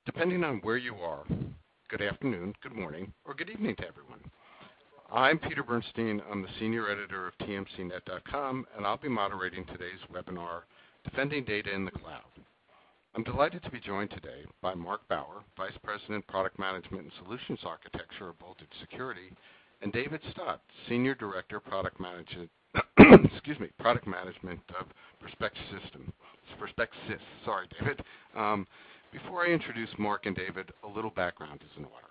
Depending on where you are, good afternoon, good morning, or good evening to everyone. I'm Peter Bernstein. I'm the Senior Editor of TMCnet.com, and I'll be moderating today's webinar, Defending Data in the Cloud. I'm delighted to be joined today by Mark Bauer, Vice President, Product Management and Solutions Architecture of Voltage Security, and David Stott, Senior Director, Product Management Product Management of Perspecsys. Sorry, David. Before I introduce Mark and David, a little background is in order.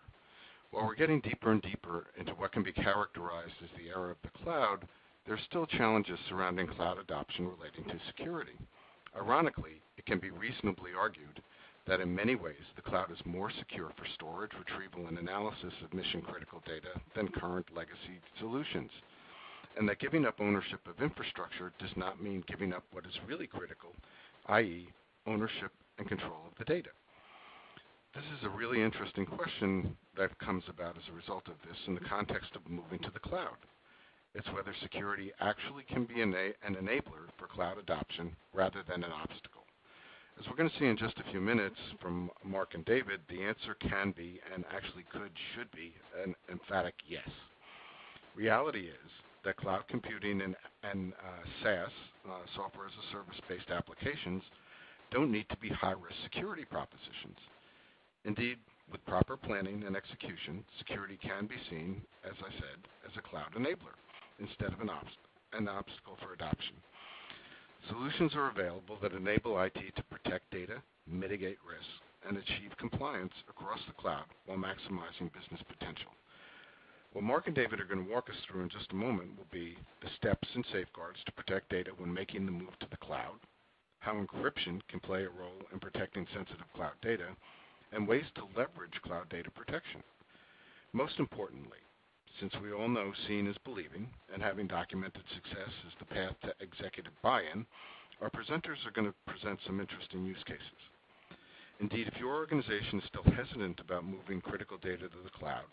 While we're getting deeper and deeper into what can be characterized as the era of the cloud, there are still challenges surrounding cloud adoption relating to security. Ironically, it can be reasonably argued that in many ways the cloud is more secure for storage, retrieval, and analysis of mission-critical data than current legacy solutions, and that giving up ownership of infrastructure does not mean giving up what is really critical, i.e., ownership and control of the data. This is a really interesting question that comes about as a result of this in the context of moving to the cloud. It's whether security actually can be an enabler for cloud adoption rather than an obstacle. As we're going to see in just a few minutes from Mark and David, the answer can be, and actually should be, an emphatic yes. Reality is that cloud computing and SaaS, software as a service-based applications, don't need to be high-risk security propositions. Indeed, with proper planning and execution, security can be seen, as I said, as a cloud enabler instead of an obstacle for adoption. Solutions are available that enable IT to protect data, mitigate risks, and achieve compliance across the cloud while maximizing business potential. What Mark and David are going to walk us through in just a moment will be the steps and safeguards to protect data when making the move to the cloud, how encryption can play a role in protecting sensitive cloud data, and ways to leverage cloud data protection. Most importantly, since we all know seeing is believing, and having documented success is the path to executive buy-in, our presenters are going to present some interesting use cases. Indeed, if your organization is still hesitant about moving critical data to the cloud,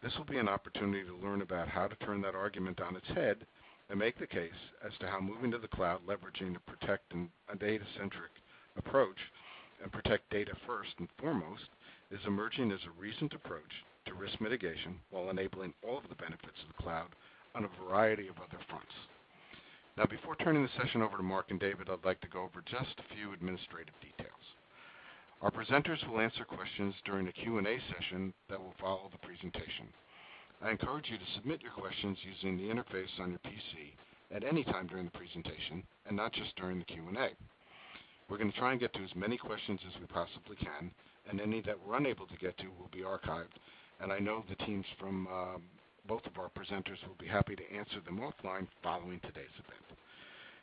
this will be an opportunity to learn about how to turn that argument on its head and make the case as to how moving to the cloud, leveraging a data-centric approach and protect data first and foremost is emerging as a reasoned approach to risk mitigation while enabling all of the benefits of the cloud on a variety of other fronts. Now, before turning the session over to Mark and David, I'd like to go over just a few administrative details. Our presenters will answer questions during a Q&A session that will follow the presentation. I encourage you to submit your questions using the interface on your PC at any time during the presentation and not just during the Q&A. We're going to try and get to as many questions as we possibly can, and any that we're unable to get to will be archived, and I know the teams from both of our presenters will be happy to answer them offline following today's event.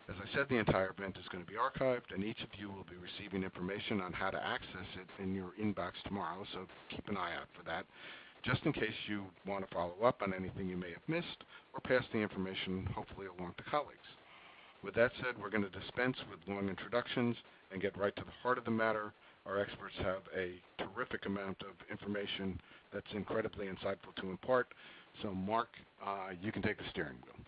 As I said, the entire event is going to be archived, and each of you will be receiving information on how to access it in your inbox tomorrow, so keep an eye out for that, just in case you want to follow up on anything you may have missed or pass the information, hopefully, along to colleagues. With that said, we're going to dispense with long introductions and get right to the heart of the matter. Our experts have a terrific amount of information that's incredibly insightful to impart. So, Mark, you can take the steering wheel.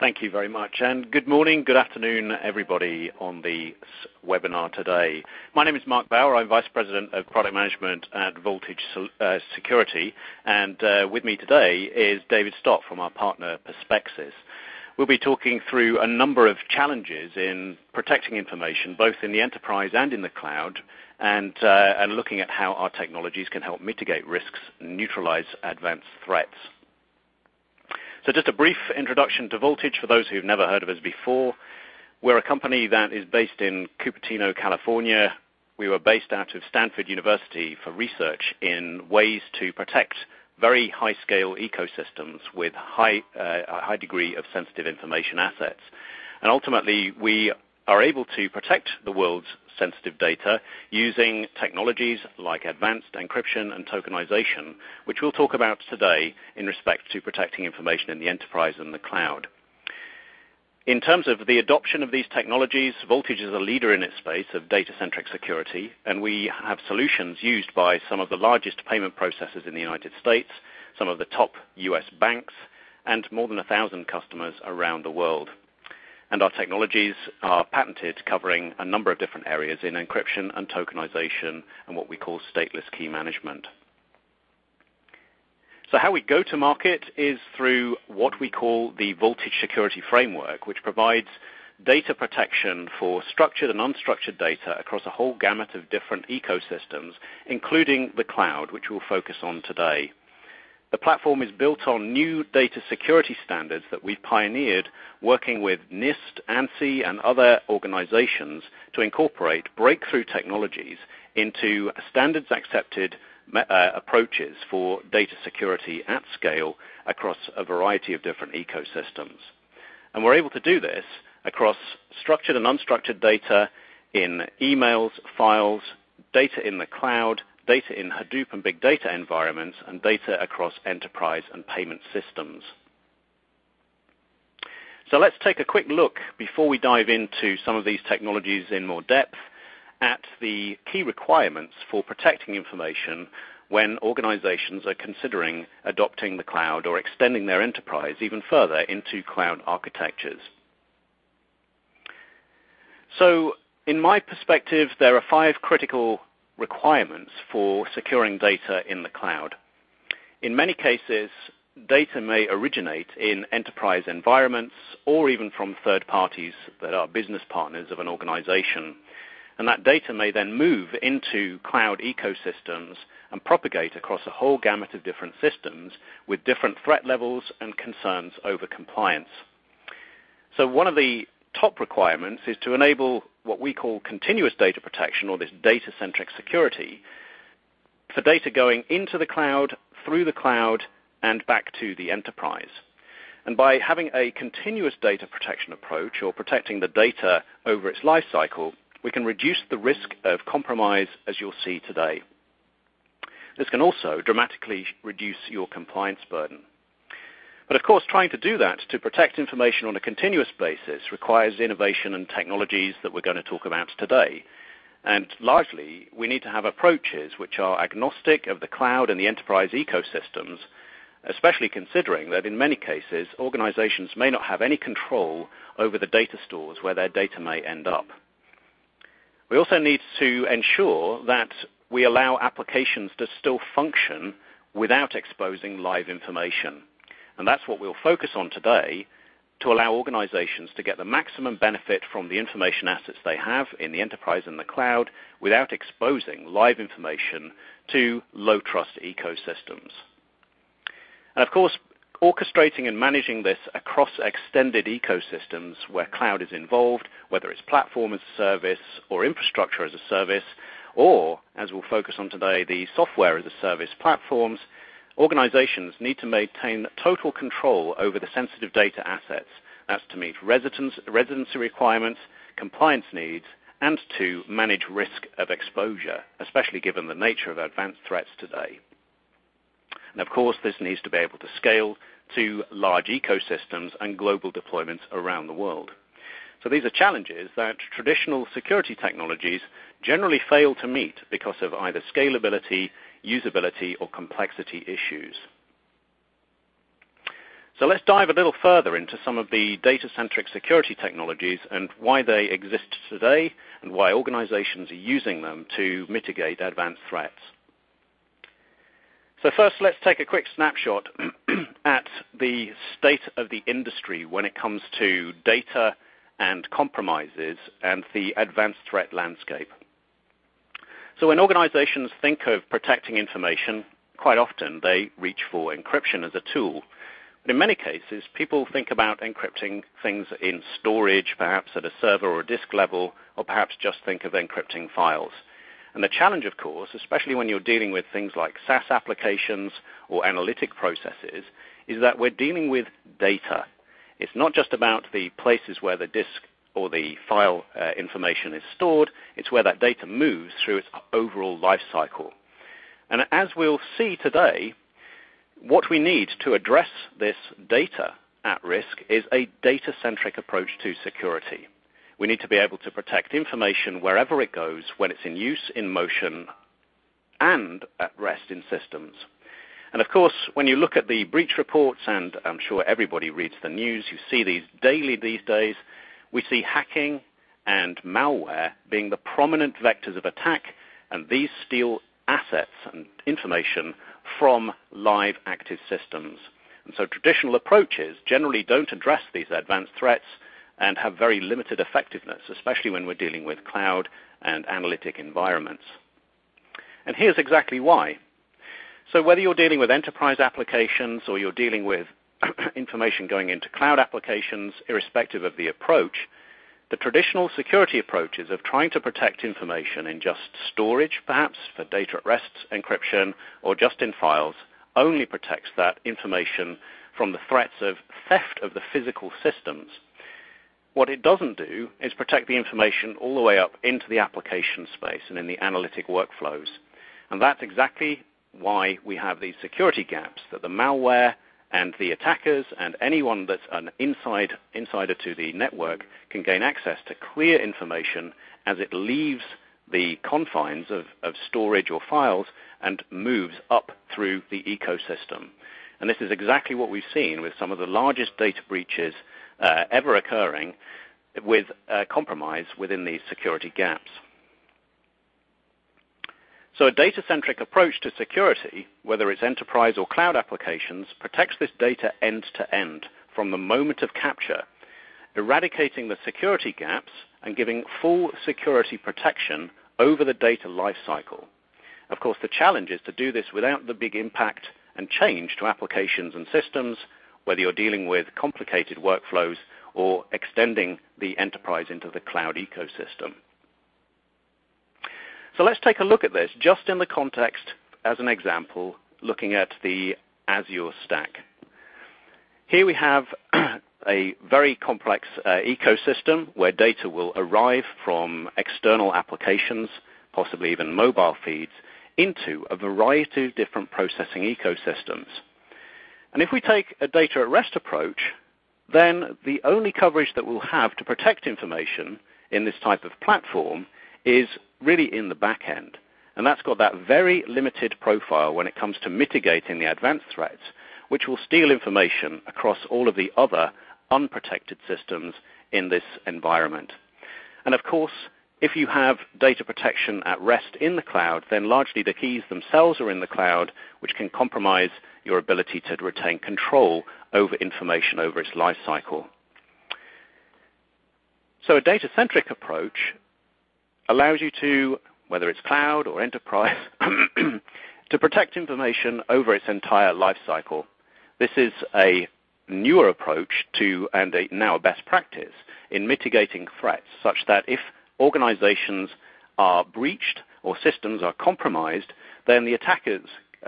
Thank you very much, and good morning, good afternoon, everybody on the webinar today. My name is Mark Bauer. I'm Vice President of Product Management at Voltage Security, and with me today is David Stott from our partner Perspecsys. We'll be talking through a number of challenges in protecting information, both in the enterprise and in the cloud, and looking at how our technologies can help mitigate risks and neutralize advanced threats. So just a brief introduction to Voltage for those who've never heard of us before. We're a company that is based in Cupertino, California. We were based out of Stanford University for research in ways to protect very high-scale ecosystems with a high degree of sensitive information assets. And ultimately, we are able to protect the world's sensitive data using technologies like advanced encryption and tokenization, which we'll talk about today in respect to protecting information in the enterprise and the cloud. In terms of the adoption of these technologies, Voltage is a leader in its space of data-centric security, and we have solutions used by some of the largest payment processors in the United States, some of the top U.S. banks, and more than 1,000 customers around the world. and our technologies are patented, covering a number of different areas in encryption and tokenization and what we call stateless key management. So how we go to market is through what we call the Voltage Security Framework, which provides data protection for structured and unstructured data across a whole gamut of different ecosystems, including the cloud, which we'll focus on today. The platform is built on new data security standards that we've pioneered, working with NIST, ANSI, and other organizations to incorporate breakthrough technologies into standards-accepted approaches for data security at scale across a variety of different ecosystems. And we're able to do this across structured and unstructured data in emails, files, data in the cloud, data in Hadoop and big data environments, and data across enterprise and payment systems. So let's take a quick look, before we dive into some of these technologies in more depth, at the key requirements for protecting information when organizations are considering adopting the cloud or extending their enterprise even further into cloud architectures. So in my perspective, there are 5 critical requirements for securing data in the cloud. In many cases, data may originate in enterprise environments or even from third parties that are business partners of an organization. And that data may then move into cloud ecosystems and propagate across a whole gamut of different systems with different threat levels and concerns over compliance. So one of the top requirements is to enable what we call continuous data protection, or this data-centric security, for data going into the cloud, through the cloud, and back to the enterprise. And by having a continuous data protection approach, or protecting the data over its life cycle, we can reduce the risk of compromise, as you'll see today. This can also dramatically reduce your compliance burden. But of course, trying to do that to protect information on a continuous basis requires innovation and technologies that we're going to talk about today. And largely, we need to have approaches which are agnostic of the cloud and the enterprise ecosystems, especially considering that in many cases, organizations may not have any control over the data stores where their data may end up. We also need to ensure that we allow applications to still function without exposing live information. And that's what we'll focus on today, to allow organizations to get the maximum benefit from the information assets they have in the enterprise and the cloud without exposing live information to low-trust ecosystems. And of course, orchestrating and managing this across extended ecosystems where cloud is involved, whether it's platform as a service or infrastructure as a service, or, as we'll focus on today, the software as a service platforms, organizations need to maintain total control over the sensitive data assets. That's to meet residency requirements, compliance needs, and to manage risk of exposure, especially given the nature of advanced threats today. And of course, this needs to be able to scale to large ecosystems and global deployments around the world. So these are challenges that traditional security technologies generally fail to meet because of either scalability, usability, or complexity issues. So let's dive a little further into some of the data-centric security technologies and why they exist today and why organizations are using them to mitigate advanced threats. So first, let's take a quick snapshot at the state of the industry when it comes to data and compromises and the advanced threat landscape. So when organizations think of protecting information, quite often they reach for encryption as a tool. But in many cases, people think about encrypting things in storage, perhaps at a server or a disk level, or perhaps just think of encrypting files. And the challenge, of course, especially when you're dealing with things like SaaS applications or analytic processes, is that we're dealing with data. It's not just about the places where the disk or the file information is stored, it's where that data moves through its overall life cycle. And as we'll see today, what we need to address this data at risk is a data-centric approach to security. We need to be able to protect information wherever it goes, when it's in use, in motion, and at rest in systems. And of course, when you look at the breach reports, and I'm sure everybody reads the news, you see these daily these days, we see hacking and malware being the prominent vectors of attack, and these steal assets and information from live active systems. And so traditional approaches generally don't address these advanced threats and have very limited effectiveness, especially when we're dealing with cloud and analytic environments. And here's exactly why. So whether you're dealing with enterprise applications or you're dealing with information going into cloud applications, irrespective of the approach, the traditional security approaches of trying to protect information in just storage, perhaps for data at rest encryption, or just in files, only protects that information from the threats of theft of the physical systems. What it doesn't do is protect the information all the way up into the application space and in the analytic workflows. And that's exactly why we have these security gaps, that the malware and the attackers and anyone that's an insider to the network can gain access to clear information as it leaves the confines of storage or files and moves up through the ecosystem. And this is exactly what we've seen with some of the largest data breaches ever occurring, with compromise within these security gaps. So a data-centric approach to security, whether it's enterprise or cloud applications, protects this data end-to-end from the moment of capture, eradicating the security gaps and giving full security protection over the data lifecycle. Of course, the challenge is to do this without the big impact and change to applications and systems, whether you're dealing with complicated workflows or extending the enterprise into the cloud ecosystem. So let's take a look at this just in the context, as an example, looking at the Azure stack. Here we have a very complex ecosystem where data will arrive from external applications, possibly even mobile feeds, into a variety of different processing ecosystems. And if we take a data at rest approach, then the only coverage that we'll have to protect information in this type of platform is really in the back end. And that's got that very limited profile when it comes to mitigating the advanced threats, which will steal information across all of the other unprotected systems in this environment. And of course, if you have data protection at rest in the cloud, then largely the keys themselves are in the cloud, which can compromise your ability to retain control over information over its life cycle. So a data-centric approach allows you to, whether it's cloud or enterprise, to protect information over its entire life cycle. This is a newer approach to, and now a best practice, in mitigating threats, such that if organizations are breached or systems are compromised, then the attackers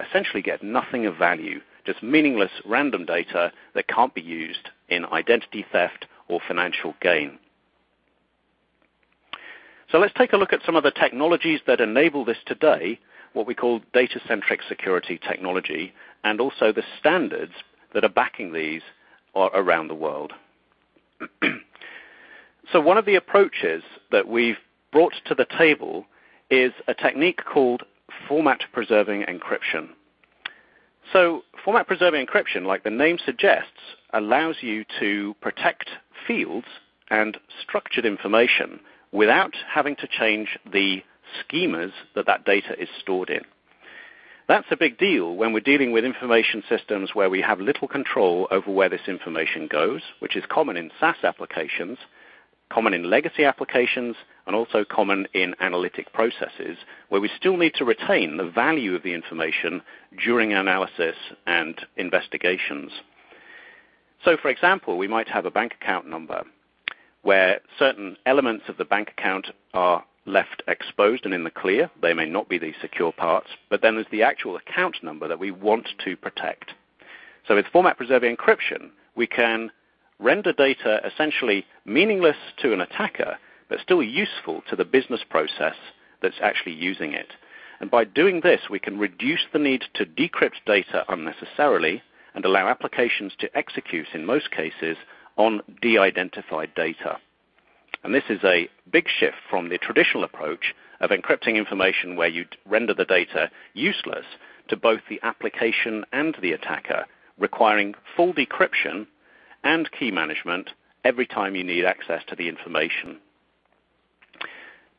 essentially get nothing of value, just meaningless random data that can't be used in identity theft or financial gain. So let's take a look at some of the technologies that enable this today, what we call data-centric security technology, and also the standards that are backing these around the world. So one of the approaches that we've brought to the table is a technique called format-preserving encryption. So format-preserving encryption, like the name suggests, allows you to protect fields and structured information without having to change the schemas that that data is stored in. That's a big deal when we're dealing with information systems where we have little control over where this information goes, which is common in SaaS applications, common in legacy applications, and also common in analytic processes, where we still need to retain the value of the information during analysis and investigations. So, for example, we might have a bank account number where certain elements of the bank account are left exposed and in the clear. They may not be the secure parts, but then there's the actual account number that we want to protect. So with format-preserving encryption, we can render data essentially meaningless to an attacker, but still useful to the business process that's actually using it. And by doing this, we can reduce the need to decrypt data unnecessarily and allow applications to execute, in most cases, on de-identified data. And this is a big shift from the traditional approach of encrypting information where you render the data useless to both the application and the attacker, requiring full decryption and key management every time you need access to the information.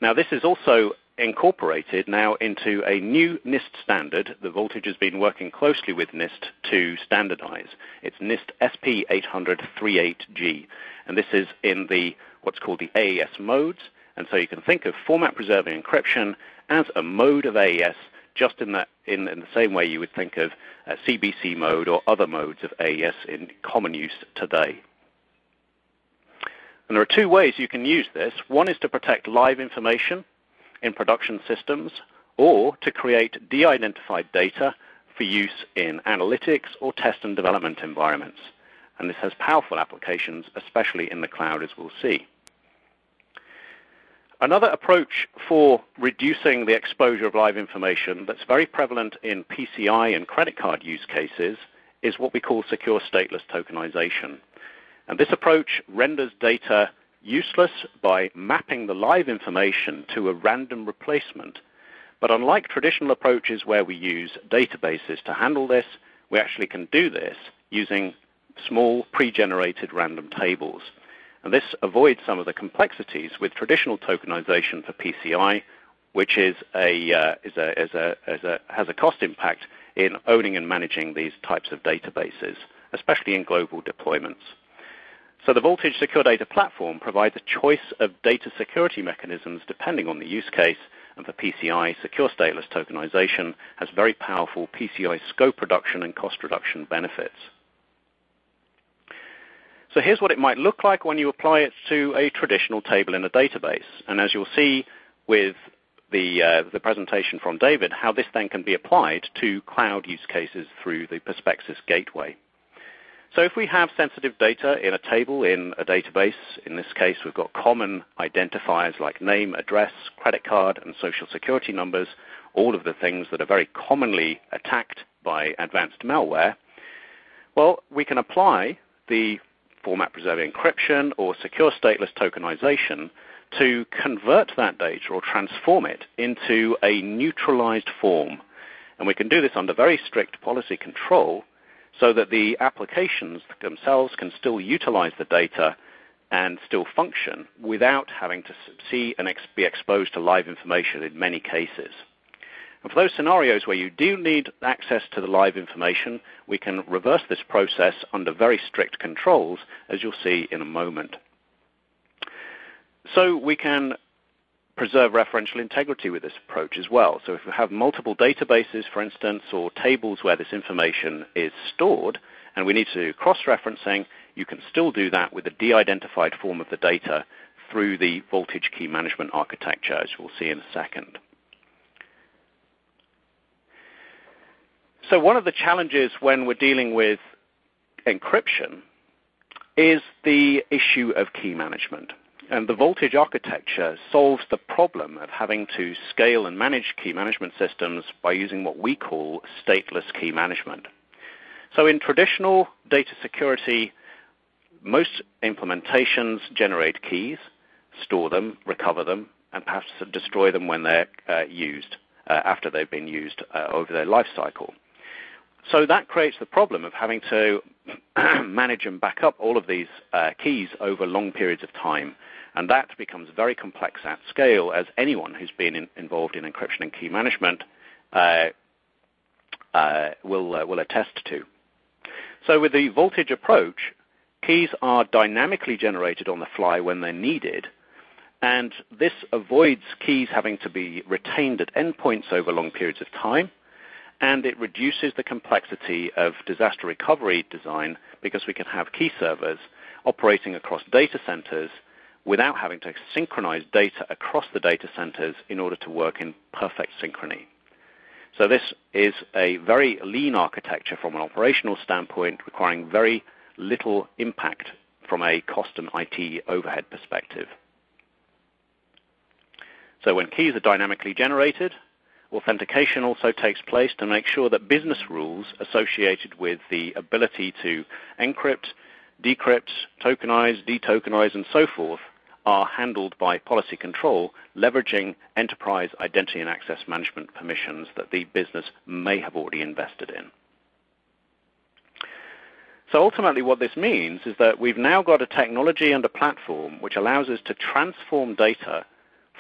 Now, this is also incorporated now into a new NIST standard that Voltage has been working closely with NIST to standardize. It's NIST SP 800-38G, and this is in what's called the AES modes. And so you can think of format-preserving encryption as a mode of AES, just in the same way you would think of CBC mode or other modes of AES in common use today. And there are two ways you can use this. One is to protect live information in production systems, or to create de-identified data for use in analytics or test and development environments. And this has powerful applications, especially in the cloud, as we'll see. Another approach for reducing the exposure of live information that's very prevalent in PCI and credit card use cases is what we call secure stateless tokenization. And this approach renders data useless by mapping the live information to a random replacement. But unlike traditional approaches where we use databases to handle this, we actually can do this using small pre-generated random tables. And this avoids some of the complexities with traditional tokenization for PCI, which has a cost impact in owning and managing these types of databases, especially in global deployments. So the Voltage Secure Data Platform provides a choice of data security mechanisms depending on the use case, and for PCI, secure stateless tokenization has very powerful PCI scope reduction and cost reduction benefits. So here's what it might look like when you apply it to a traditional table in a database. And as you'll see with the presentation from David, how this then can be applied to cloud use cases through the Perspecsys gateway. So if we have sensitive data in a table in a database, in this case we've got common identifiers like name, address, credit card, and social security numbers, all of the things that are very commonly attacked by advanced malware, well, we can apply the format-preserving encryption or secure stateless tokenization to convert that data or transform it into a neutralized form. And we can do this under very strict policy control so that the applications themselves can still utilize the data and still function without having to see and be exposed to live information in many cases. And for those scenarios where you do need access to the live information, we can reverse this process under very strict controls, as you'll see in a moment. So we can preserve referential integrity with this approach as well. So if we have multiple databases, for instance, or tables where this information is stored, and we need to do cross-referencing, you can still do that with a de-identified form of the data through the Voltage Key Management architecture, as we'll see in a second. So one of the challenges when we're dealing with encryption is the issue of key management. And the Voltage architecture solves the problem of having to scale and manage key management systems by using what we call stateless key management. So in traditional data security, most implementations generate keys, store them, recover them, and perhaps destroy them when they're used, after they've been used over their life cycle. So that creates the problem of having to manage and back up all of these keys over long periods of time. And that becomes very complex at scale, as anyone who's been involved in encryption and key management will attest to. So with the Voltage approach, keys are dynamically generated on the fly when they're needed, and this avoids keys having to be retained at endpoints over long periods of time, and it reduces the complexity of disaster recovery design because we can have key servers operating across data centers without having to synchronize data across the data centers in order to work in perfect synchrony. So this is a very lean architecture from an operational standpoint, requiring very little impact from a cost and IT overhead perspective. So when keys are dynamically generated, authentication also takes place to make sure that business rules associated with the ability to encrypt, decrypt, tokenize, detokenize, and so forth are handled by policy control, leveraging enterprise identity and access management permissions that the business may have already invested in. So ultimately what this means is that we've now got a technology and a platform which allows us to transform data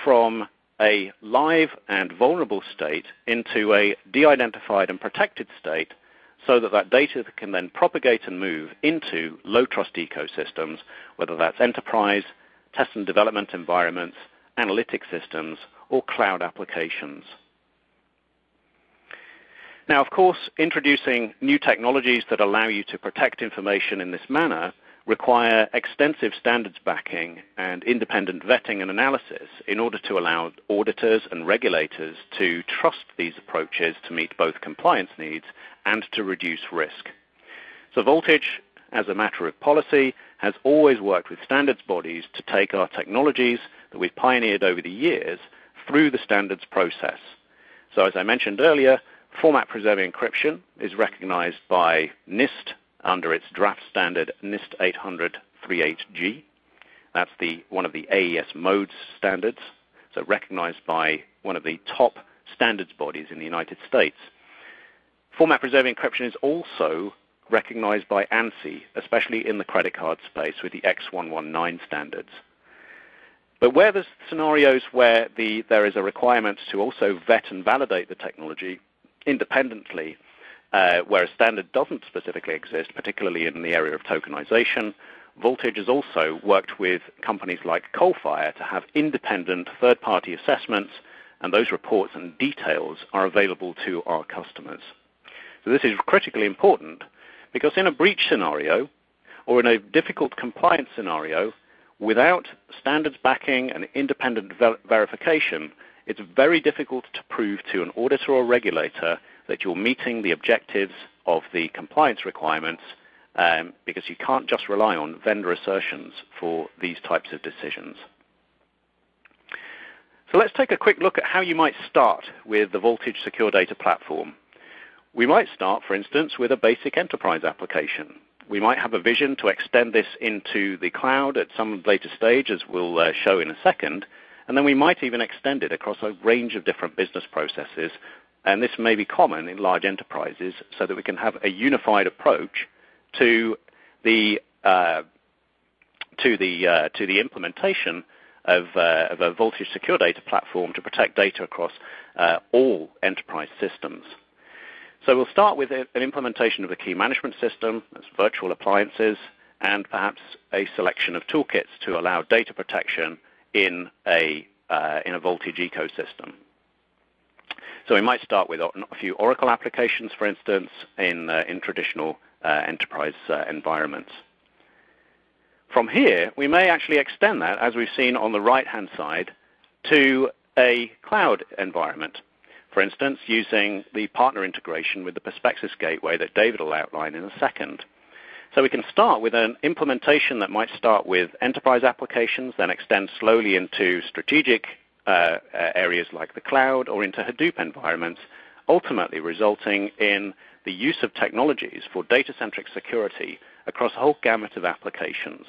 from a live and vulnerable state into a de-identified and protected state, so that that data can then propagate and move into low-trust ecosystems, whether that's enterprise, test and development environments, analytic systems, or cloud applications. Now, of course, introducing new technologies that allow you to protect information in this manner require extensive standards backing and independent vetting and analysis in order to allow auditors and regulators to trust these approaches to meet both compliance needs and to reduce risk. So Voltage, as a matter of policy, has always worked with standards bodies to take our technologies that we've pioneered over the years through the standards process. So as I mentioned earlier, format-preserving encryption is recognized by NIST under its draft standard NIST 800-38G. That's one of the AES modes standards, so recognized by one of the top standards bodies in the United States. Format-preserving encryption is also recognized by ANSI, especially in the credit card space with the X119 standards. But where there's scenarios where there is a requirement to also vet and validate the technology independently, where a standard doesn't specifically exist, particularly in the area of tokenization, Voltage has also worked with companies like Coalfire to have independent third-party assessments, and those reports and details are available to our customers. So this is critically important because in a breach scenario or in a difficult compliance scenario, without standards backing and independent verification, it's very difficult to prove to an auditor or regulator that you're meeting the objectives of the compliance requirements, because you can't just rely on vendor assertions for these types of decisions. So let's take a quick look at how you might start with the Voltage Secure Data Platform. We might start, for instance, with a basic enterprise application. We might have a vision to extend this into the cloud at some later stage, as we'll show in a second, and then we might even extend it across a range of different business processes, and this may be common in large enterprises, so that we can have a unified approach to the implementation of a Voltage Secure Data Platform to protect data across all enterprise systems. So we'll start with an implementation of a key management system, that's virtual appliances, and perhaps a selection of toolkits to allow data protection in a Voltage ecosystem. So we might start with a few Oracle applications, for instance, in traditional enterprise environments. From here, we may actually extend that, as we've seen on the right-hand side, to a cloud environment. For instance, using the partner integration with the Perspecsys gateway that David will outline in a second. So we can start with an implementation that might start with enterprise applications, then extend slowly into strategic areas like the cloud or into Hadoop environments, ultimately resulting in the use of technologies for data-centric security across a whole gamut of applications.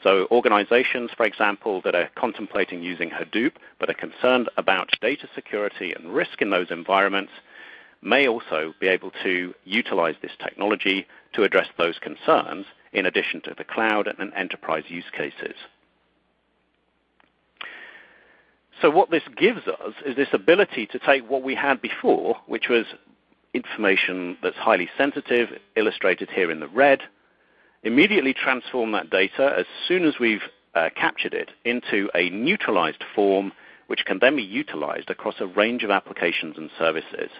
So organizations, for example, that are contemplating using Hadoop but are concerned about data security and risk in those environments may also be able to utilize this technology to address those concerns in addition to the cloud and enterprise use cases. So what this gives us is this ability to take what we had before, which was information that's highly sensitive, illustrated here in the red, immediately transform that data as soon as we've captured it into a neutralized form, which can then be utilized across a range of applications and services.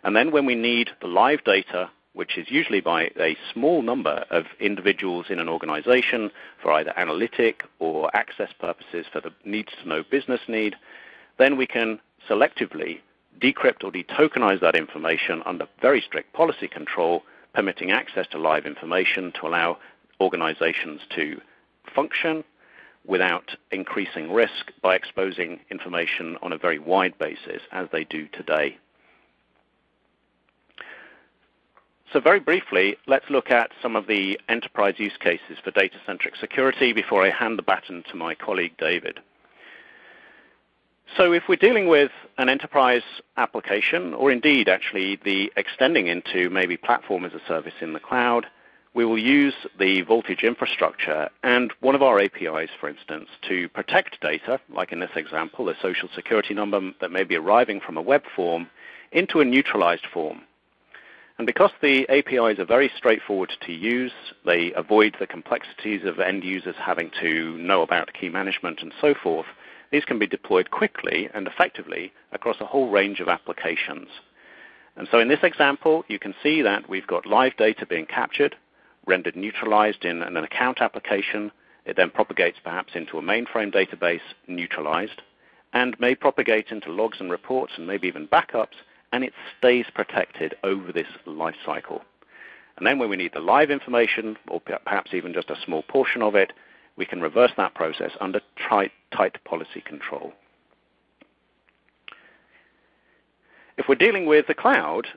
And then when we need the live data, which is usually by a small number of individuals in an organization for either analytic or access purposes for the needs-to-know business need, then we can selectively decrypt or detokenize that information under very strict policy control, permitting access to live information to allow organizations to function without increasing risk by exposing information on a very wide basis, as they do today. So very briefly, let's look at some of the enterprise use cases for data-centric security before I hand the baton to my colleague David. So if we're dealing with an enterprise application, or indeed actually the extending into maybe platform as a service in the cloud, we will use the Voltage infrastructure and one of our APIs, for instance, to protect data, like in this example, a social security number that may be arriving from a web form, into a neutralized form. And because the APIs are very straightforward to use, they avoid the complexities of end users having to know about key management and so forth, these can be deployed quickly and effectively across a whole range of applications. And so in this example, you can see that we've got live data being captured, rendered neutralized in an account application. It then propagates perhaps into a mainframe database, neutralized, and may propagate into logs and reports and maybe even backups, and it stays protected over this life cycle. And then when we need the live information, or perhaps even just a small portion of it, we can reverse that process under tight policy control. If we're dealing with the cloud,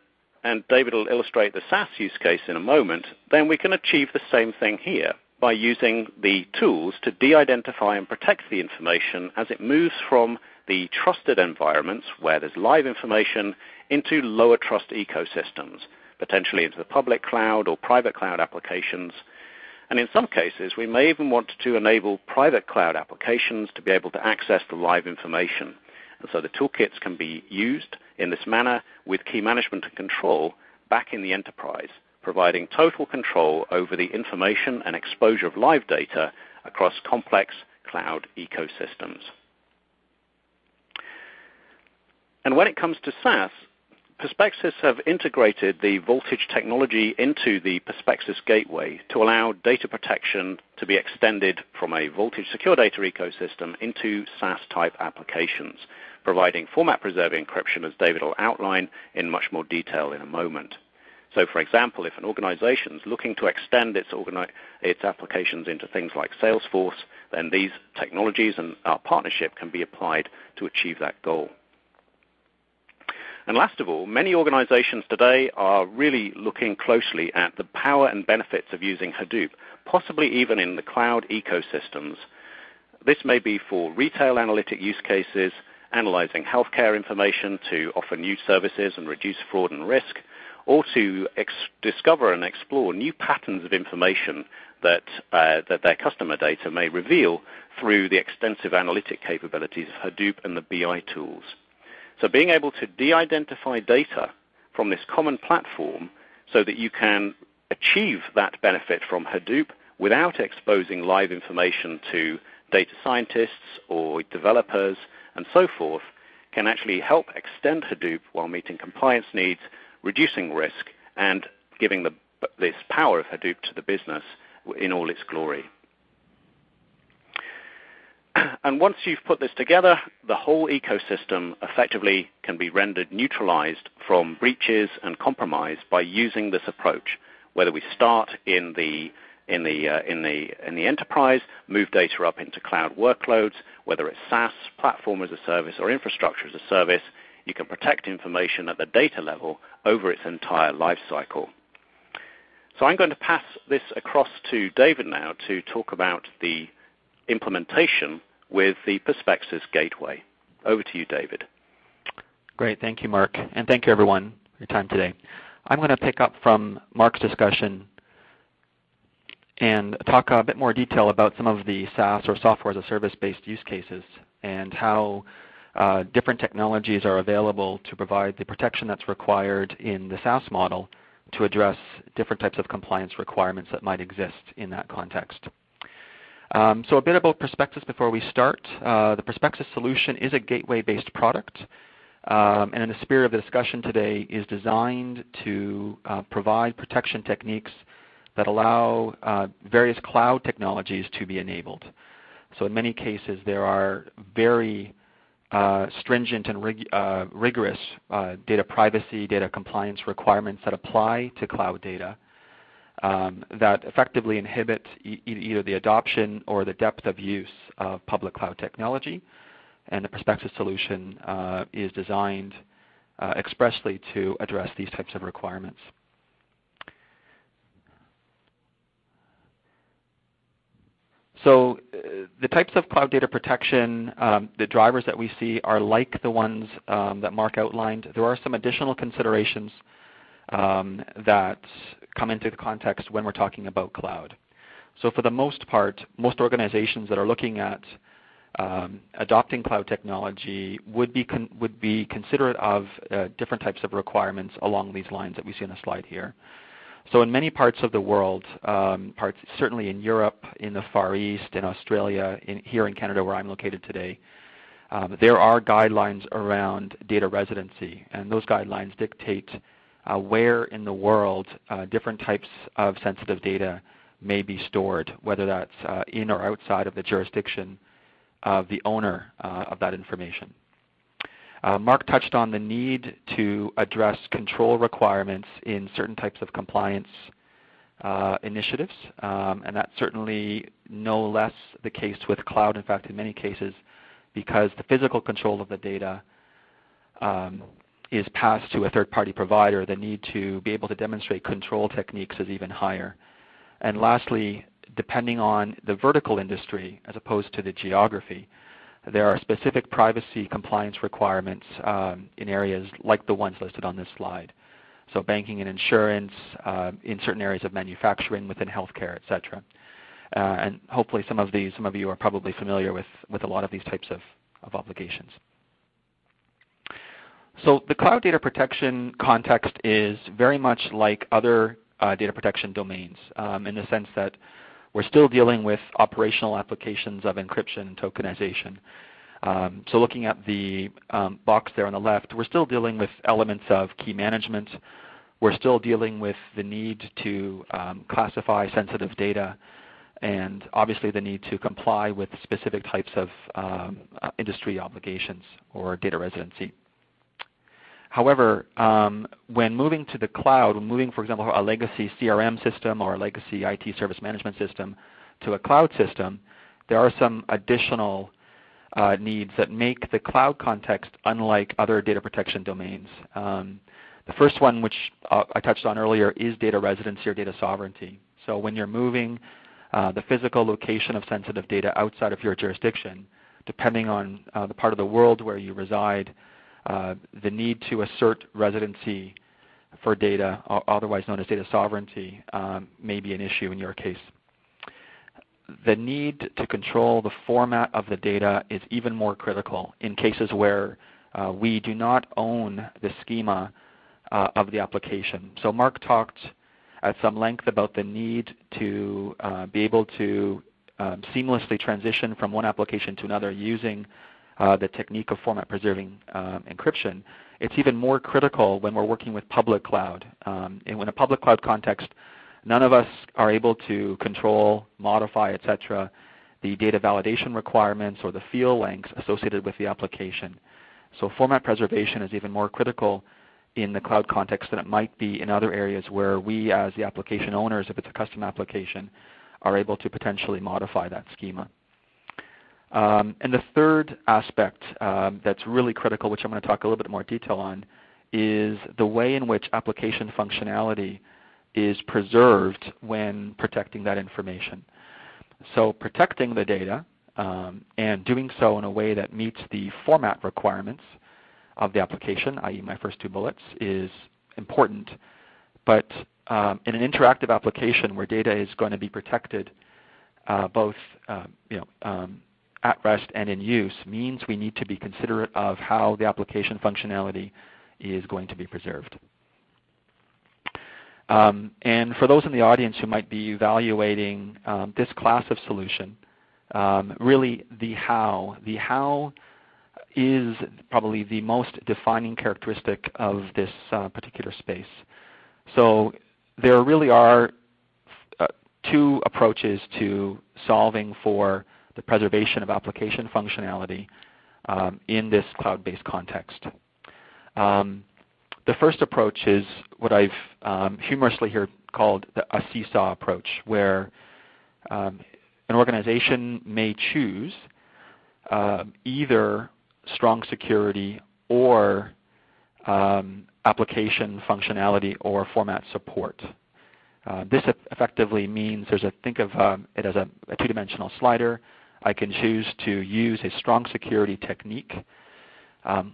and David will illustrate the SaaS use case in a moment, then we can achieve the same thing here by using the tools to de-identify and protect the information as it moves from the trusted environments where there's live information into lower trust ecosystems, potentially into the public cloud or private cloud applications. And in some cases, we may even want to enable private cloud applications to be able to access the live information. And so the toolkits can be used in this manner with key management and control back in the enterprise, providing total control over the information and exposure of live data across complex cloud ecosystems. And when it comes to SaaS, Perspecsys have integrated the Voltage technology into the Perspecsys gateway to allow data protection to be extended from a Voltage secure data ecosystem into SaaS-type applications, providing format-preserving encryption, as David will outline in much more detail in a moment. So, for example, if an organization is looking to extend its applications into things like Salesforce, then these technologies and our partnership can be applied to achieve that goal. And last of all, many organizations today are really looking closely at the power and benefits of using Hadoop, possibly even in the cloud ecosystems. This may be for retail analytic use cases, analyzing healthcare information to offer new services and reduce fraud and risk, or to discover and explore new patterns of information that their customer data may reveal through the extensive analytic capabilities of Hadoop and the BI tools. So being able to de-identify data from this common platform so that you can achieve that benefit from Hadoop without exposing live information to data scientists or developers and so forth can actually help extend Hadoop while meeting compliance needs, reducing risk, and giving this power of Hadoop to the business in all its glory. And once you've put this together, the whole ecosystem effectively can be rendered neutralized from breaches and compromise by using this approach, whether we start in the enterprise, move data up into cloud workloads, whether it's SaaS, platform as a service, or infrastructure as a service, you can protect information at the data level over its entire life cycle. So I'm going to pass this across to David now to talk about the implementation with the Perspecsys gateway. Over to you, David. Great. Thank you, Mark. And thank you, everyone, for your time today. I'm going to pick up from Mark's discussion and talk a bit more detail about some of the SaaS or software as a service-based use cases and how different technologies are available to provide the protection that's required in the SaaS model to address different types of compliance requirements that might exist in that context. So a bit about Perspecsys before we start. The Perspecsys solution is a gateway-based product, and in the spirit of the discussion today is designed to provide protection techniques that allow various cloud technologies to be enabled. So in many cases there are very stringent and rigorous data privacy, data compliance requirements that apply to cloud data that effectively inhibit either the adoption or the depth of use of public cloud technology. And the Perspecsys solution is designed expressly to address these types of requirements. So the types of cloud data protection, the drivers that we see are like the ones that Mark outlined. There are some additional considerations that come into the context when we're talking about cloud. So for the most part, most organizations that are looking at adopting cloud technology would be considerate of different types of requirements along these lines that we see on the slide here. So in many parts of the world, certainly in Europe, in the Far East, in Australia, here in Canada where I'm located today, there are guidelines around data residency, and those guidelines dictate where in the world different types of sensitive data may be stored, whether that's in or outside of the jurisdiction of the owner of that information. Mark touched on the need to address control requirements in certain types of compliance initiatives, and that's certainly no less the case with cloud. In fact, in many cases, because the physical control of the data is passed to a third-party provider, the need to be able to demonstrate control techniques is even higher. And lastly, depending on the vertical industry as opposed to the geography, there are specific privacy compliance requirements in areas like the ones listed on this slide. So banking and insurance, in certain areas of manufacturing, within healthcare, et cetera. And hopefully some of you are probably familiar with a lot of these types of obligations. So the cloud data protection context is very much like other data protection domains in the sense that we're still dealing with operational applications of encryption and tokenization. So looking at the box there on the left, we're still dealing with elements of key management. We're still dealing with the need to classify sensitive data, and obviously the need to comply with specific types of industry obligations or data residency. However, when moving to the cloud, when moving, for example, a legacy CRM system or a legacy IT service management system to a cloud system, there are some additional needs that make the cloud context unlike other data protection domains. The first one, which I touched on earlier, is data residency or data sovereignty. So when you're moving the physical location of sensitive data outside of your jurisdiction, depending on the part of the world where you reside, the need to assert residency for data, otherwise known as data sovereignty, may be an issue in your case. The need to control the format of the data is even more critical in cases where we do not own the schema of the application. So Mark talked at some length about the need to be able to seamlessly transition from one application to another using the technique of format preserving encryption. It's even more critical when we're working with public cloud. And in a public cloud context, none of us are able to control, modify, etc., the data validation requirements or the field lengths associated with the application. So format preservation is even more critical in the cloud context than it might be in other areas where we as the application owners, if it's a custom application, are able to potentially modify that schema. And the third aspect that's really critical, which I'm going to talk a little bit more detail on, is the way in which application functionality is preserved when protecting that information. So protecting the data and doing so in a way that meets the format requirements of the application, i.e. my first two bullets, is important. But in an interactive application where data is going to be protected both at rest and in use means we need to be considerate of how the application functionality is going to be preserved. And for those in the audience who might be evaluating this class of solution, really the how is probably the most defining characteristic of this particular space. So there really are two approaches to solving for the preservation of application functionality in this cloud-based context. The first approach is what I've humorously here called a seesaw approach, where an organization may choose either strong security or application functionality or format support. This effectively means think of it as a two-dimensional slider. I can choose to use a strong security technique,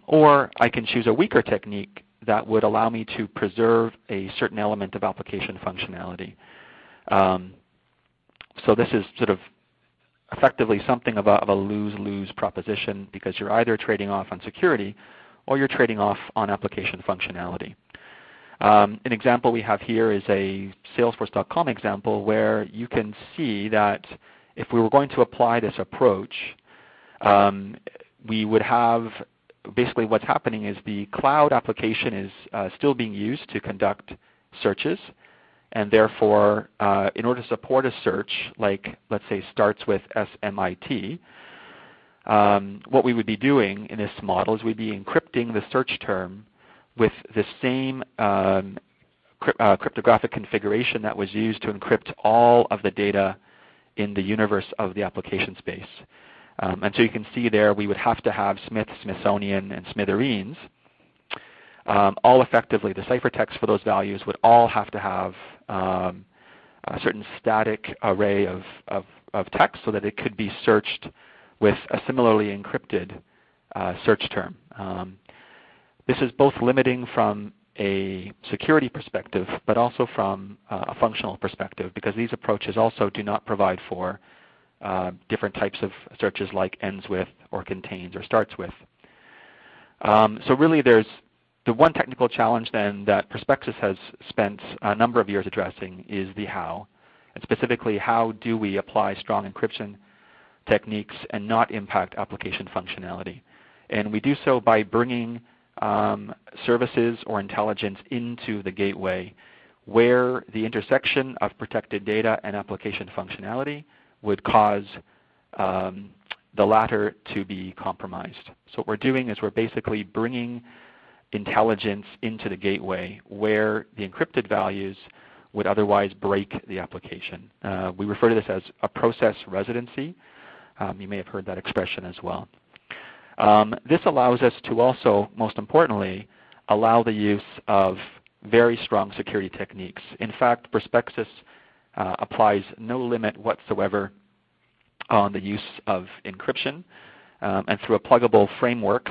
or I can choose a weaker technique that would allow me to preserve a certain element of application functionality. So this is sort of effectively something of a lose-lose proposition, because you're either trading off on security or you're trading off on application functionality. An example we have here is a Salesforce.com example where you can see that if we were going to apply this approach, we would have basically what's happening is the cloud application is still being used to conduct searches, and therefore in order to support a search, like let's say starts with SMIT, what we would be doing in this model is we'd be encrypting the search term with the same cryptographic configuration that was used to encrypt all of the data in the universe of the application space. And so you can see there we would have to have Smith, Smithsonian, and Smithereens. All effectively, the ciphertext for those values would all have to have a certain static array of text so that it could be searched with a similarly encrypted search term. This is both limiting from a security perspective, but also from a functional perspective, because these approaches also do not provide for different types of searches like ends with or contains or starts with. So really there's the one technical challenge then that Perspecsys has spent a number of years addressing is the how, and specifically how do we apply strong encryption techniques and not impact application functionality. And we do so by bringing services or intelligence into the gateway where the intersection of protected data and application functionality would cause the latter to be compromised. So what we're doing is we're basically bringing intelligence into the gateway where the encrypted values would otherwise break the application. We refer to this as a process residency. You may have heard that expression as well. This allows us to also, most importantly, allow the use of very strong security techniques. In fact, Perspecsys applies no limit whatsoever on the use of encryption, and through a pluggable framework,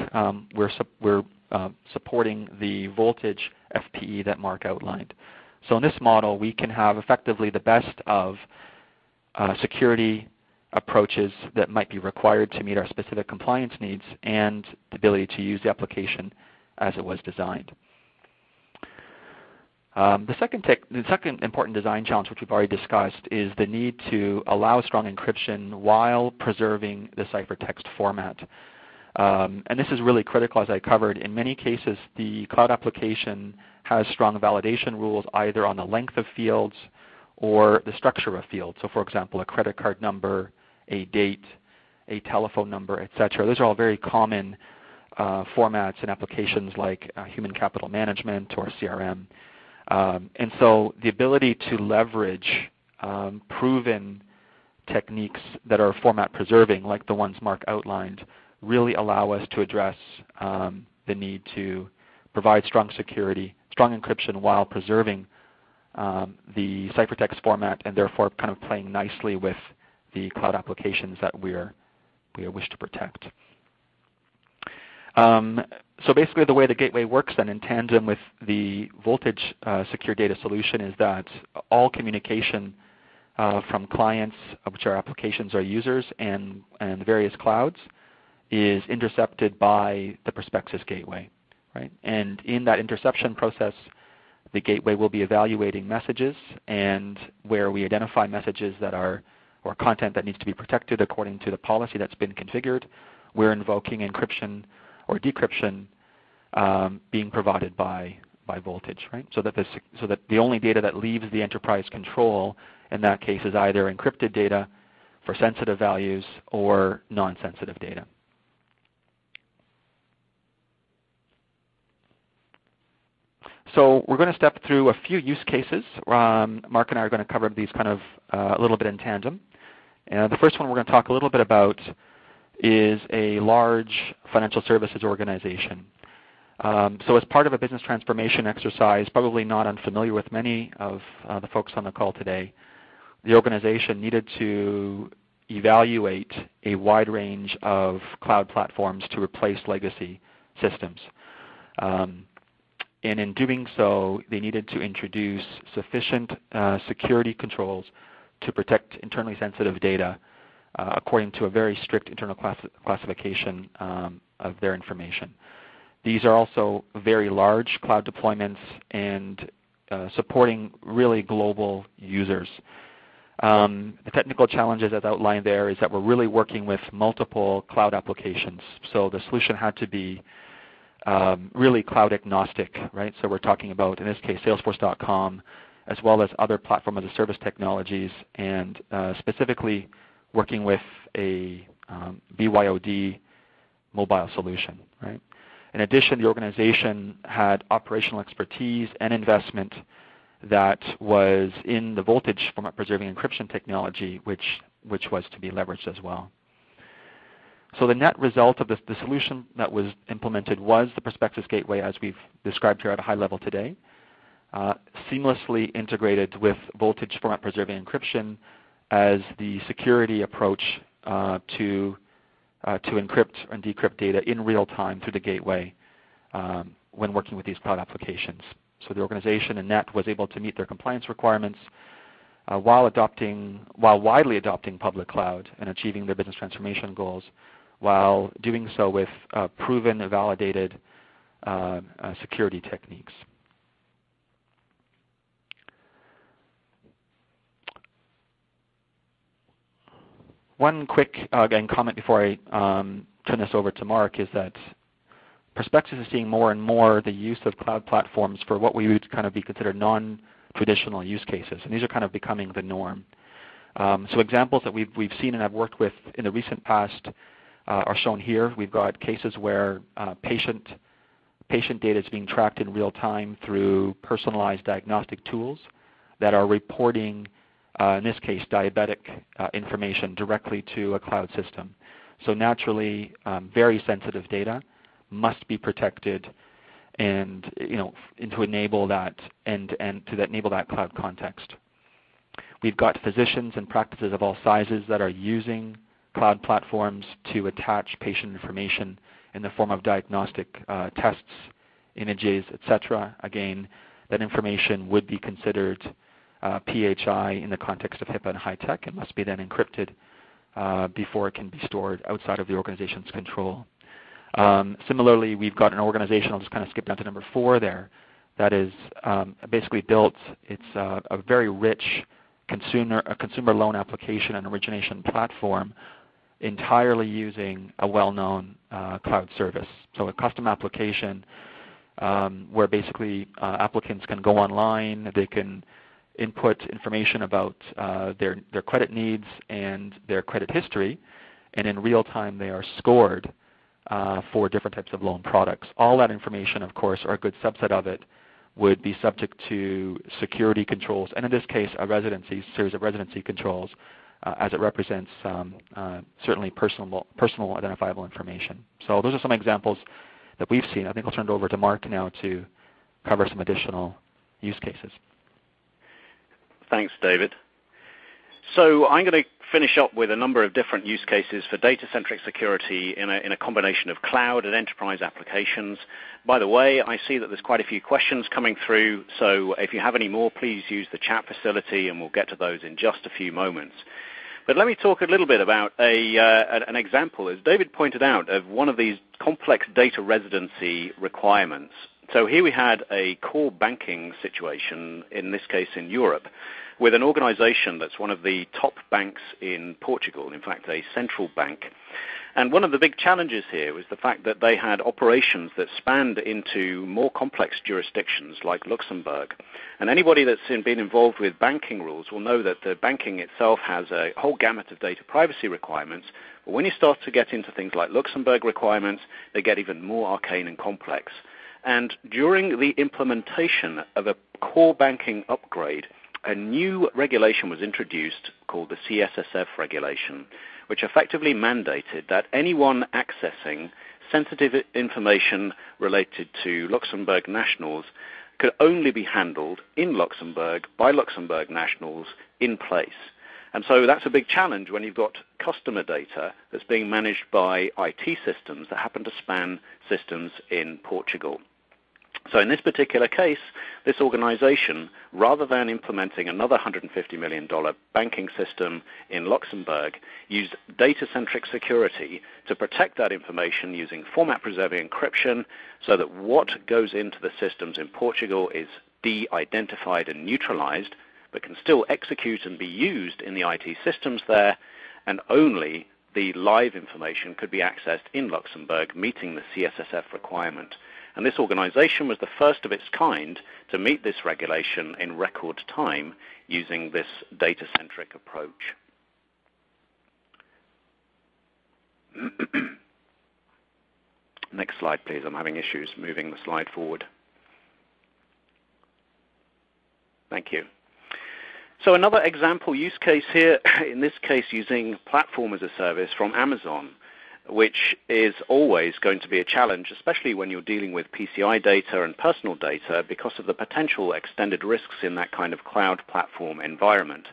we're supporting the Voltage FPE that Mark outlined. So in this model, we can have effectively the best of security approaches that might be required to meet our specific compliance needs and the ability to use the application as it was designed. The second important design challenge, which we've already discussed, is the need to allow strong encryption while preserving the ciphertext format. And this is really critical, as I covered. In many cases, the cloud application has strong validation rules either on the length of fields or the structure of fields. So for example, a credit card number, a date, a telephone number, etc. Those are all very common formats in applications like human capital management or CRM. And so the ability to leverage proven techniques that are format preserving, like the ones Mark outlined, really allow us to address the need to provide strong security, strong encryption while preserving the ciphertext format, and therefore kind of playing nicely with the cloud applications that we wish to protect. So basically the way the gateway works then in tandem with the Voltage secure data solution is that all communication from clients, which are applications or users, and various clouds is intercepted by the Perspecsys gateway. Right? And in that interception process, the gateway will be evaluating messages, and where we identify messages that are, or content that needs to be protected according to the policy that's been configured, we're invoking encryption or decryption being provided by Voltage, right? So that the only data that leaves the enterprise control in that case is either encrypted data for sensitive values or non-sensitive data. So we're going to step through a few use cases. Mark and I are going to cover these kind of a little bit in tandem. The first one we're going to talk a little bit about is a large financial services organization. So as part of a business transformation exercise, probably not unfamiliar with many of the folks on the call today, the organization needed to evaluate a wide range of cloud platforms to replace legacy systems. And in doing so, they needed to introduce sufficient security controls to protect internally sensitive data according to a very strict internal classification of their information. These are also very large cloud deployments and supporting really global users. The technical challenges as outlined there is that we're really working with multiple cloud applications. So the solution had to be really cloud agnostic, right? So we're talking about, in this case, Salesforce.com, as well as other platform as a service technologies, and specifically working with a BYOD mobile solution, right? In addition, the organization had operational expertise and investment that was in the voltage format preserving encryption technology, which was to be leveraged as well. So the net result of the solution that was implemented was the Perspecsys Gateway as we've described here at a high level today, seamlessly integrated with voltage format preserving encryption as the security approach to encrypt and decrypt data in real time through the gateway when working with these cloud applications. So the organization in net was able to meet their compliance requirements while widely adopting public cloud and achieving their business transformation goals, while doing so with proven, validated security techniques. One quick, again, comment before I turn this over to Mark is that Perspecsys is seeing more and more the use of cloud platforms for what we would kind of be considered non-traditional use cases, and these are kind of becoming the norm. So examples that we've seen and have worked with in the recent past are shown here. We've got cases where patient data is being tracked in real time through personalized diagnostic tools that are reporting, in this case, diabetic information directly to a cloud system. So naturally, very sensitive data must be protected, and to enable that enable that cloud context. We've got physicians and practices of all sizes that are using cloud platforms to attach patient information in the form of diagnostic tests, images, etc. Again, that information would be considered PHI in the context of HIPAA and high tech and must be then encrypted before it can be stored outside of the organization's control. Similarly, we've got an organization, I'll just kind of skip down to number 4 there, that is basically built, it's a very rich consumer loan application and origination platform entirely using a well-known cloud service. So a custom application where basically applicants can go online, they can input information about their credit needs and their credit history, and in real time they are scored for different types of loan products. All that information, of course, or a good subset of it, would be subject to security controls, and in this case, a series of residency controls, as it represents certainly personal identifiable information. So those are some examples that we've seen. I think I'll turn it over to Mark now to cover some additional use cases. Thanks, David. So I'm going to finish up with a number of different use cases for data-centric security in a combination of cloud and enterprise applications. By the way, I see that there's quite a few questions coming through, so if you have any more, please use the chat facility and we'll get to those in just a few moments. But let me talk a little bit about an example, as David pointed out, of one of these complex data residency requirements. So here we had a core banking situation, in this case in Europe, with an organization that's one of the top banks in Portugal, in fact a central bank. And one of the big challenges here was the fact that they had operations that spanned into more complex jurisdictions like Luxembourg. And anybody that's been involved with banking rules will know that the banking itself has a whole gamut of data privacy requirements. But when you start to get into things like Luxembourg requirements, they get even more arcane and complex. And during the implementation of a core banking upgrade, a new regulation was introduced called the CSSF regulation, which effectively mandated that anyone accessing sensitive information related to Luxembourg nationals could only be handled in Luxembourg by Luxembourg nationals in place. And so that's a big challenge when you've got customer data that's being managed by IT systems that happen to span systems in Portugal. So in this particular case, this organization, rather than implementing another $150 million banking system in Luxembourg, used data-centric security to protect that information using format-preserving encryption so that what goes into the systems in Portugal is de-identified and neutralized, but can still execute and be used in the IT systems there, and only the live information could be accessed in Luxembourg, meeting the CSSF requirement. And this organization was the first of its kind to meet this regulation in record time using this data-centric approach. Next slide, please. I'm having issues moving the slide forward. Thank you. So another example use case here, in this case using platform as a service from Amazon, which is always going to be a challenge, especially when you're dealing with PCI data and personal data because of the potential extended risks in that kind of cloud platform environment.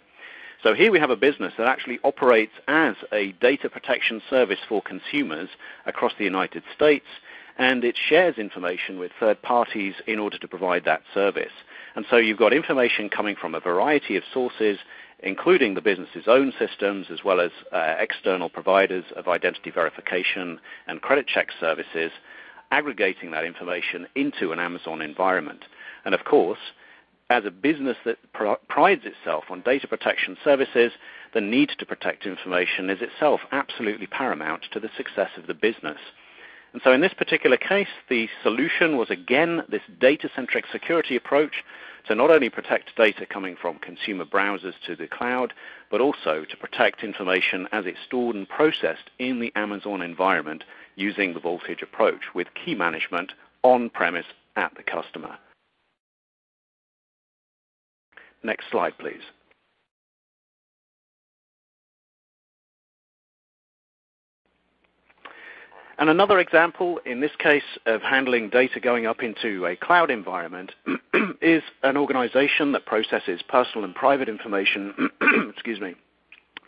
So here we have a business that actually operates as a data protection service for consumers across the United States, and it shares information with third parties in order to provide that service. And so you've got information coming from a variety of sources, including the business's own systems, as well as external providers of identity verification and credit check services, aggregating that information into an Amazon environment. And of course, as a business that prides itself on data protection services, the need to protect information is itself absolutely paramount to the success of the business. And so in this particular case, the solution was again this data-centric security approach to not only protect data coming from consumer browsers to the cloud, but also to protect information as it's stored and processed in the Amazon environment using the Voltage approach with key management on-premise at the customer. Next slide, please. And another example, in this case, of handling data going up into a cloud environment is an organization that processes personal and private information excuse me,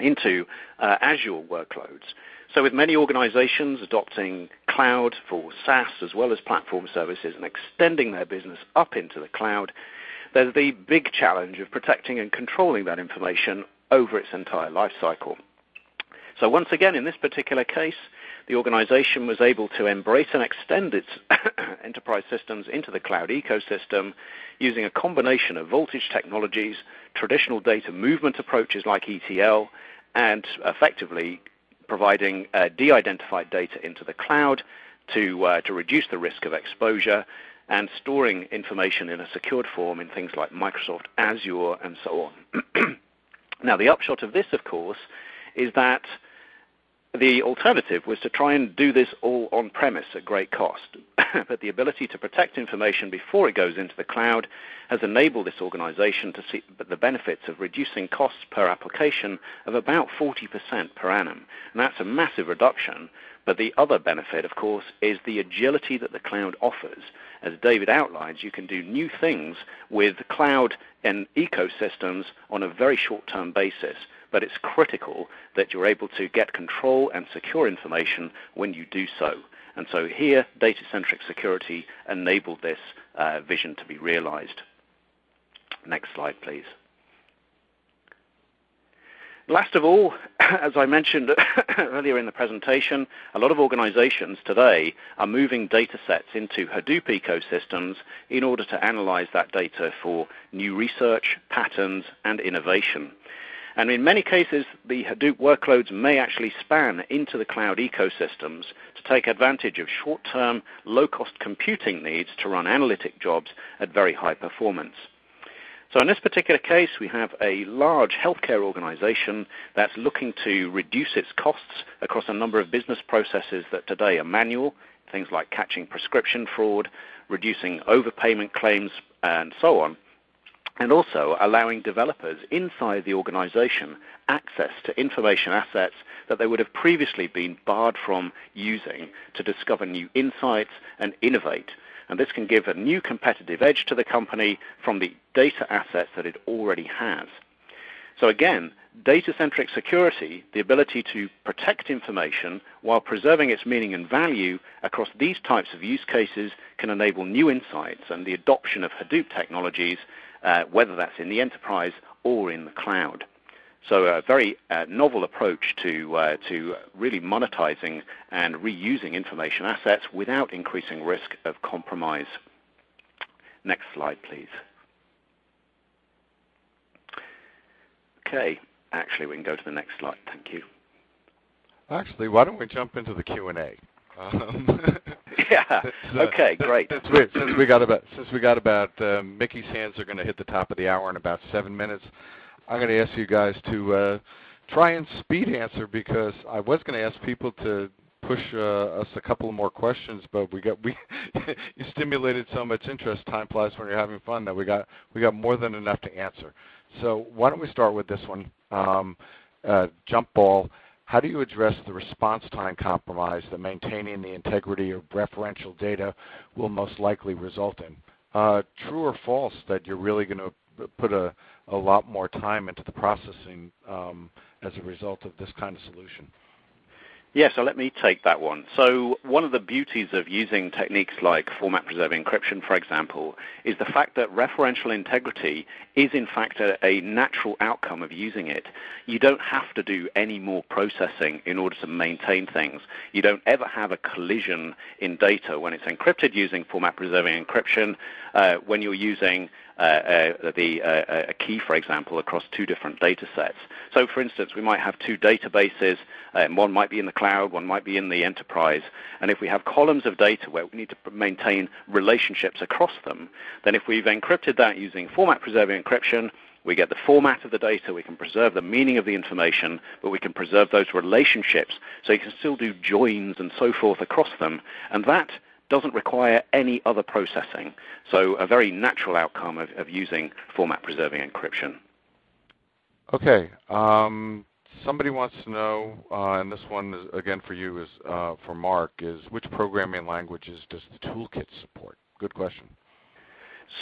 into Azure workloads. So with many organizations adopting cloud for SaaS as well as platform services and extending their business up into the cloud, there's the big challenge of protecting and controlling that information over its entire life cycle. So once again, in this particular case, the organization was able to embrace and extend its enterprise systems into the cloud ecosystem using a combination of Voltage technologies, traditional data movement approaches like ETL, and effectively providing de-identified data into the cloud to reduce the risk of exposure, and storing information in a secured form in things like Microsoft Azure and so on. Now, the upshot of this, of course, is that the alternative was to try and do this all on-premise at great cost. But the ability to protect information before it goes into the cloud has enabled this organization to see the benefits of reducing costs per application of about 40% per annum. And that's a massive reduction. But the other benefit, of course, is the agility that the cloud offers. As David outlines, you can do new things with cloud and ecosystems on a very short-term basis. But it's critical that you're able to get control and secure information when you do so. And so here, data-centric security enabled this vision to be realized. Next slide, please. Last of all, as I mentioned earlier in the presentation, a lot of organizations today are moving data sets into Hadoop ecosystems in order to analyze that data for new research, patterns, and innovation. And in many cases, the Hadoop workloads may actually span into the cloud ecosystems to take advantage of short-term, low-cost computing needs to run analytic jobs at very high performance. So in this particular case, we have a large healthcare organization that's looking to reduce its costs across a number of business processes that today are manual, things like catching prescription fraud, reducing overpayment claims, and so on, and also allowing developers inside the organization access to information assets that they would have previously been barred from using to discover new insights and innovate. And this can give a new competitive edge to the company from the data assets that it already has. So again, data-centric security, the ability to protect information while preserving its meaning and value across these types of use cases, can enable new insights and the adoption of Hadoop technologies, whether that's in the enterprise or in the cloud. So a very novel approach to really monetizing and reusing information assets without increasing risk of compromise. Next slide, please. Okay, actually we can go to the next slide. Thank you. Actually, why don't we jump into the Q&A? Yeah. Okay. Great. Since we got about Mickey's hands are going to hit the top of the hour in about 7 minutes, I'm going to ask you guys to try and speed answer, because I was going to ask people to push us a couple more questions, but you stimulated so much interest. Time flies when you're having fun. That we got more than enough to answer. So why don't we start with this one? Jump ball. How do you address the response time compromise that maintaining the integrity of referential data will most likely result in? True or false that you're really going to put a lot more time into the processing as a result of this kind of solution? Yeah, so let me take that one. So one of the beauties of using techniques like format-preserving encryption, for example, is the fact that referential integrity is in fact a natural outcome of using it. You don't have to do any more processing in order to maintain things. You don't ever have a collision in data when it's encrypted using format-preserving encryption. When you're using a key, for example, across two different data sets. So, for instance, we might have two databases, and one might be in the cloud, one might be in the enterprise. And if we have columns of data where we need to maintain relationships across them, then if we've encrypted that using format-preserving encryption, we get the format of the data, we can preserve the meaning of the information, but we can preserve those relationships. So you can still do joins and so forth across them. And that doesn't require any other processing. So a very natural outcome of using format-preserving encryption. Okay. Somebody wants to know, and this one is, again for you, is for Mark, is which programming languages does the toolkit support? Good question.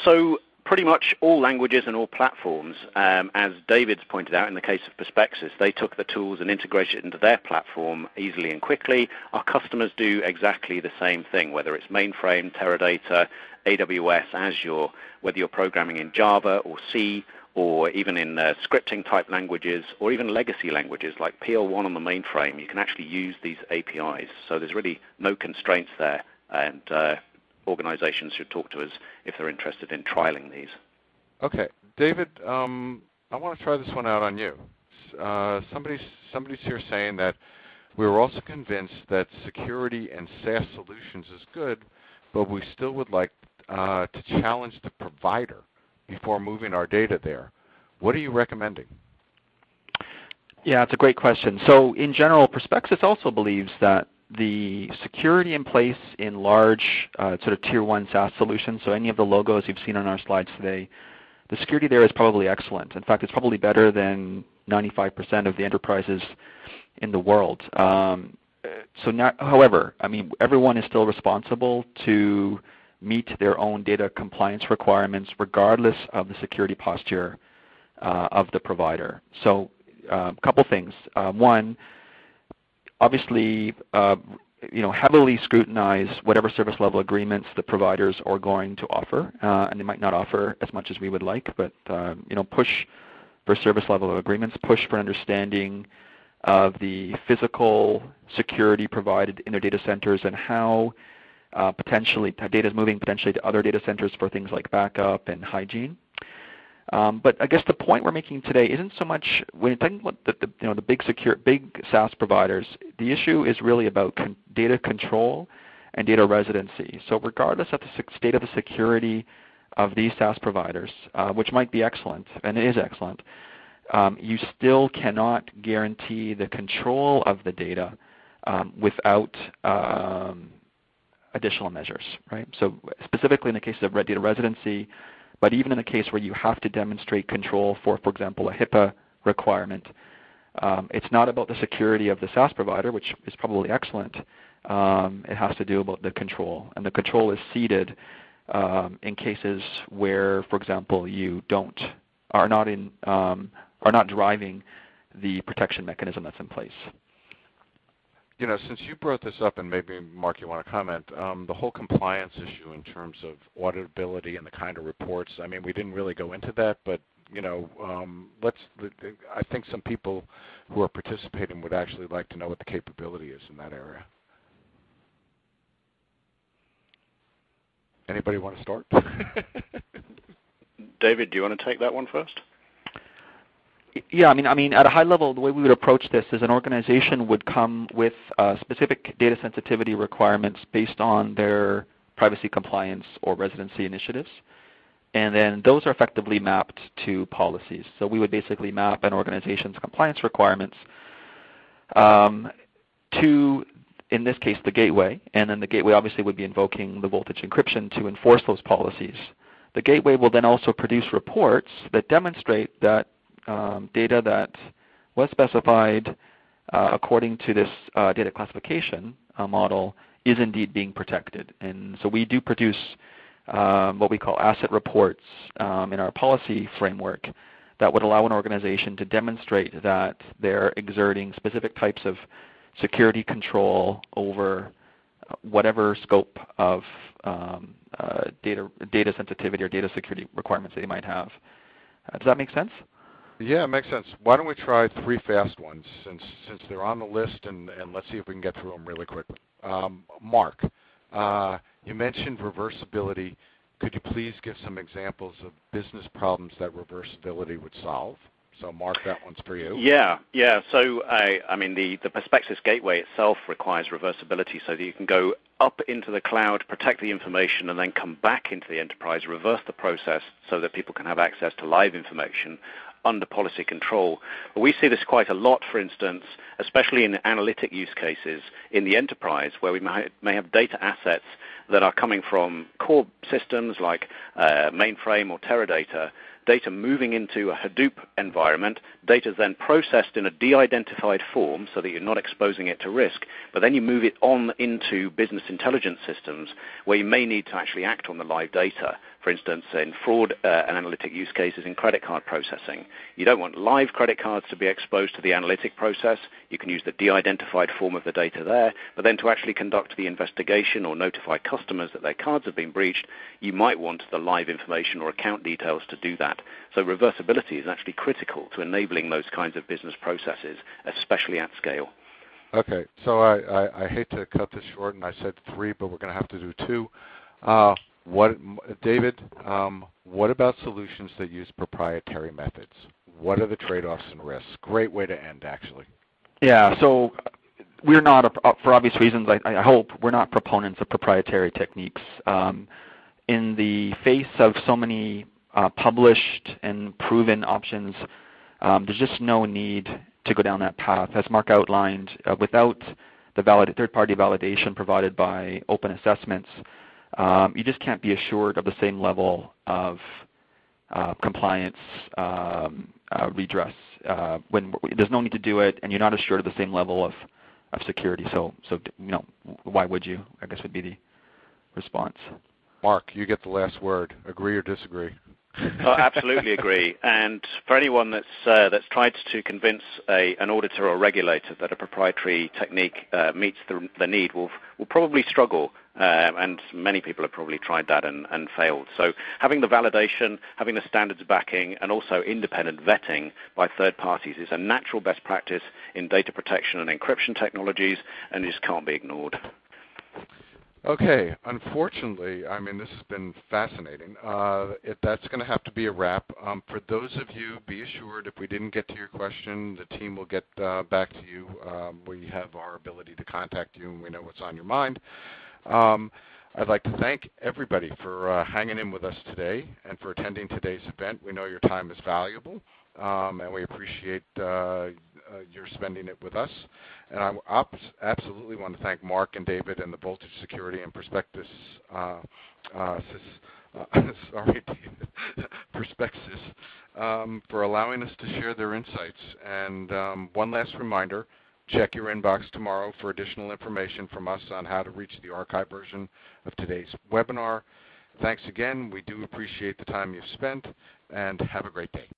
So pretty much all languages and all platforms. As David's pointed out in the case of Perspecsys, they took the tools and integrated it into their platform easily and quickly. Our customers do exactly the same thing, whether it's mainframe, Teradata, AWS, Azure, whether you're programming in Java or C, or even in scripting type languages, or even legacy languages like PL1 on the mainframe, you can actually use these APIs. So there's really no constraints there, and organizations should talk to us if they're interested in trialing these. Okay. David, I want to try this one out on you. Somebody's here saying that we were also convinced that security and SaaS solutions is good, but we still would like to challenge the provider before moving our data there. What are you recommending? Yeah, it's a great question. So in general, Perspecsys also believes that the security in place in large sort of tier 1 SaaS solutions, so any of the logos you've seen on our slides today, the security there is probably excellent. In fact, it's probably better than 95% of the enterprises in the world. However, I mean, everyone is still responsible to meet their own data compliance requirements regardless of the security posture of the provider. So a couple things. One, obviously, heavily scrutinize whatever service level agreements the providers are going to offer, and they might not offer as much as we would like, but push for service level agreements, push for understanding of the physical security provided in their data centers and how potentially data is moving potentially to other data centers for things like backup and hygiene. But I guess the point we're making today isn't so much when you're talking about the big SaaS providers. The issue is really about data control and data residency. So regardless of the state of the security of these SaaS providers, which might be excellent, and it is excellent, you still cannot guarantee the control of the data without additional measures, right? So specifically in the case of data residency, but even in the case where you have to demonstrate control for example, a HIPAA requirement, it's not about the security of the SaaS provider, which is probably excellent. It has to do about the control, and the control is ceded in cases where, for example, you are not are not driving the protection mechanism that's in place. You know, since you brought this up, and maybe Mark, you want to comment, the whole compliance issue in terms of auditability and the kind of reports. I mean, we didn't really go into that, but you know, I think some people who are participating would actually like to know what the capability is in that area. Anybody want to start? David, do you want to take that one first? Yeah, I mean, at a high level, the way we would approach this is an organization would come with specific data sensitivity requirements based on their privacy compliance or residency initiatives, and then those are effectively mapped to policies. So we would basically map an organization's compliance requirements to, in this case, the gateway, and then the gateway obviously would be invoking the voltage encryption to enforce those policies. The gateway will then also produce reports that demonstrate that data that was specified according to this data classification model is indeed being protected. And so we do produce what we call asset reports in our policy framework that would allow an organization to demonstrate that they're exerting specific types of security control over whatever scope of data sensitivity or data security requirements they might have. Does that make sense? Yeah, it makes sense. Why don't we try 3 fast ones since they're on the list, and let's see if we can get through them really quickly. Mark, you mentioned reversibility. Could you please give some examples of business problems that reversibility would solve? So Mark, that one's for you. Yeah. So I mean, the Perspecsys gateway itself requires reversibility so that you can go up into the cloud, protect the information, and then come back into the enterprise, reverse the process so that people can have access to live information under policy control. We see this quite a lot, for instance, especially in analytic use cases in the enterprise, where we may have data assets that are coming from core systems like mainframe or Teradata, data moving into a Hadoop environment, data is then processed in a de-identified form so that you're not exposing it to risk, but then you move it on into business intelligence systems where you may need to actually act on the live data. For instance, in fraud and analytic use cases in credit card processing. You don't want live credit cards to be exposed to the analytic process. You can use the de-identified form of the data there, but then to actually conduct the investigation or notify customers that their cards have been breached, you might want the live information or account details to do that. So reversibility is actually critical to enabling those kinds of business processes, especially at scale. Okay, so I hate to cut this short, and I said 3, but we're going to have to do 2. David, what about solutions that use proprietary methods? What are the trade-offs and risks? Great way to end, actually. Yeah, so we're not, for obvious reasons, I hope, we're not proponents of proprietary techniques. In the face of so many published and proven options, there's just no need to go down that path. As Mark outlined, without the third-party validation provided by open assessments, you just can't be assured of the same level of compliance redress. When there's no need to do it, and you're not assured of the same level of security. So you know, why would you? I guess would be the response. Mark, you get the last word. Agree or disagree? Absolutely agree. And for anyone that's tried to convince an auditor or regulator that a proprietary technique meets the need will probably struggle. And many people have probably tried that and failed. So having the validation, having the standards backing, and also independent vetting by third parties is a natural best practice in data protection and encryption technologies, and it just can't be ignored. Okay, unfortunately, I mean, this has been fascinating. That's going to have to be a wrap. For those of you, be assured if we didn't get to your question, the team will get back to you. We have our ability to contact you, and we know what's on your mind. I'd like to thank everybody for hanging in with us today and for attending today's event. We know your time is valuable, and we appreciate your spending it with us. And I absolutely want to thank Mark and David and the Voltage Security and Perspecsys, Perspecsys, for allowing us to share their insights. And one last reminder, check your inbox tomorrow for additional information from us on how to reach the archive version of today's webinar. Thanks again. We do appreciate the time you've spent, and have a great day.